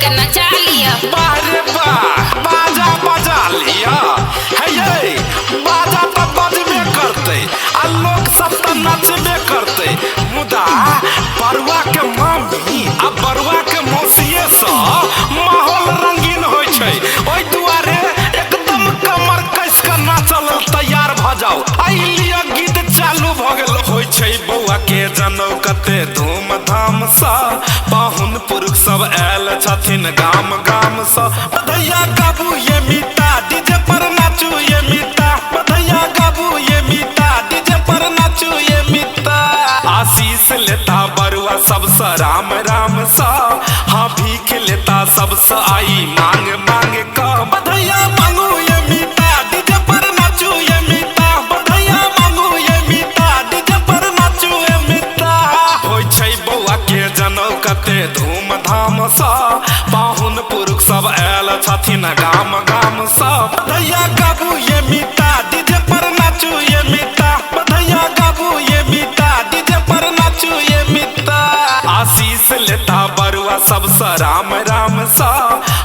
के नचा लिया। बारे वाह, बाजा बजा लिया है ये। बाजा तो बजबे करते आ लोग सब तो नचबे करते। मुदा बरुआ के मम्मी आ बरुआ के मौसिये से माहौल रंगीन होय छै। ओइ दुआरे एकदम कमर कस के नाचल तैयार भ जाओ। आई लिया गीत चालू भ गेल होय छै। बौआ के जनौ कते धूमधाम सा पाहुन पुरुष सब आयल छथिन गाम गाम सा। बधैया गाबू ये मीता डीजे पर नाचू ये मीता। बधैया गाबू ये मीता डीजे पर नाचू ये मीता। आशीष लेता बरुआ सबसे राम राम सा। हाँ भीख लेता सबसे आई मांग मांग का। बधैया मांगू ये मीता डीजे पर नाचू ये मीता। बधैया मांगू ये मीता डीजे पर नाचू ये मीता। होय छै बौआ के जनौ कते धूमधाम सा पाहुन पुरुष सब आयल छथिन गाम गाम सा। बधैया गाबू ये मीता डीजे पर नाचू ये मीता। बधैया गाबू ये मीता डीजे पर नाचू ये मीता। आशीष लेता बरुआ सबसे राम राम सा।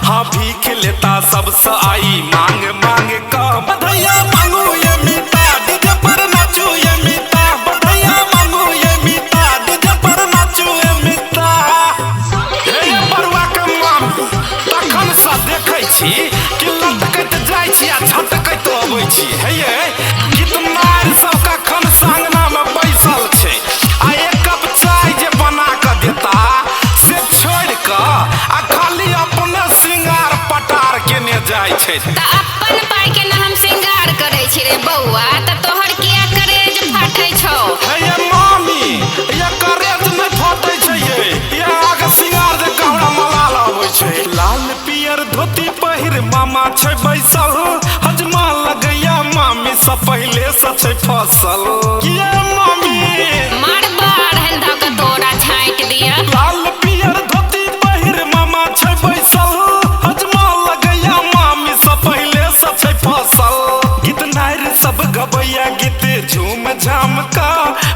हाँ भीख लेता सबसे आई मांग मांग का। बधैया मांगू ये मीता डीजे पर नाचू ये मीता। बधैया मांगू ये मीता डीजे पर नाचू ये मीता। हे बरुआ के मामी तखन सा देखै छी कि लटकैत जाइ छी आ झटकैत अबै छी। हे ये गीतनार सब कखन सांगना में बैसल छै आ एक कप चाय जे बना के देता से छोड़ के आ खाली अपने श्रृंगार पटार केने जाइ छै। त अपन पाई के न हम श्रृंगार करे छी रे बौआ। त तोहर किया करेज फाटै छौ? हे ये मामी ये करेज नै फटै छै ये आगे श्रृंगार जे कहरा मलाल आबै छै। लाल पियर धोती पहिर मामा छै बैसल। हजमा लगैया मामी से पहिले से छै फसल। ये मामी मार बार हंधा के तोरा छांट दिया। लाल पियर धोती पहिर मामा छै बैसल। हजमा लगैया मामी से पहिले से छै फसल। गीत नार सब गबैया गीत झूम झाम का।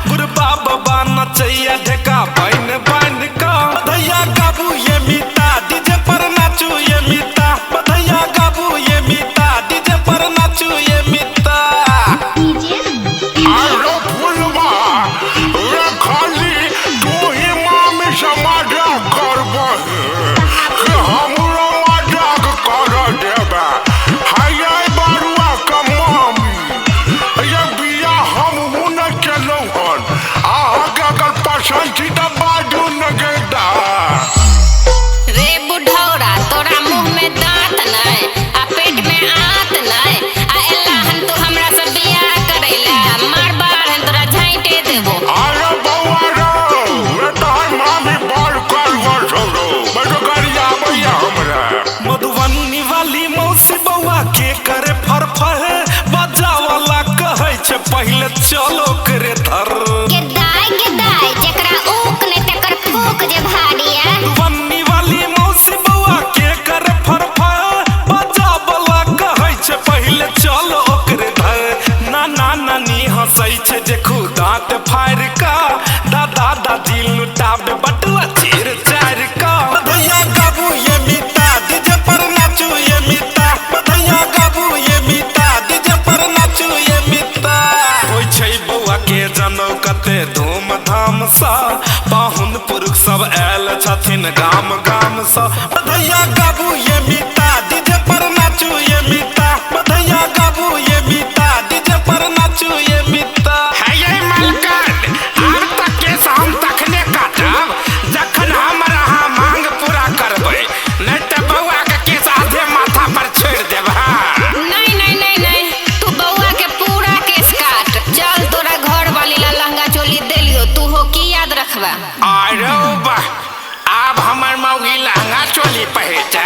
बुढ़बा बाबा नचैया ढेका बाइन बाइन का। बधैया गाबू ये मीता डीजे पर नाचू ये मीता। बधैया गाबू ये मीता डीजे पर नाचू ये मीता। अरे फुलवा रे खाली तू ही मामी समाजा करबही कि हमरो मजाक कर देबे। हाय बरुआ के मामी ये बिया हमहू न केलौ हन। अहाँके अगर पसंद छी तऽ बाजू न गेदा। रे बुढ़ौरा तोरा मुंह में दांत नै आ पेट में आंत नै आ एलाहन तू हमरा से बियाह करैला। मार बार हन तोरा झांटे देबो। अरे बौआ रे तोहर मामी बड़ करगर छौ रो। बैठो गाड़ी आबैया हमरा। मधुबनी वाली मौसी बौआ के करे फरफर। बजा वाला कहै छै पहिले चलो करे धर। गेदाय जेकरा ऊक नै तकर फूक जे भाड़िया। मधुबनी वाली मौसी बौआ के करे फरफर। बजा वाला कहै छै पहिले चलो करे धर। नाना नानी हंसै छै देखू दांत फाड़ का। दादा दादी लुटाबे बटुआ चीर चार का। बधैया गाबू ये मीता डीजे पर नाचू ये मीता। बधैया गाबू ये मीता डीजे पर नाचू ये मीता। होय छै बौआ के जनौ कते धूमधाम सा पाहुन पुरुष सब आयल छथिन गाम गाम सा। बधैया गाबू ये मीता डीजे पर नाचू ये मीता। बधैया गाबू ये मीता डीजे पर नाचू ये मीता। है ये मलकन आब तक के हम तखने काटब जखन हमर अहाँ मांग पूरा करबै। नै तऽ बौआ के केस आधे माथा पर छोड़ि देब। नहीं तू बौआ के पूरा केस काट। चल तोरा घर वाली ला लहंगा चोली देलियो तू हो की याद रखबा। अरे बा आब हमर मौगी लहंगा चोली पहिरतै।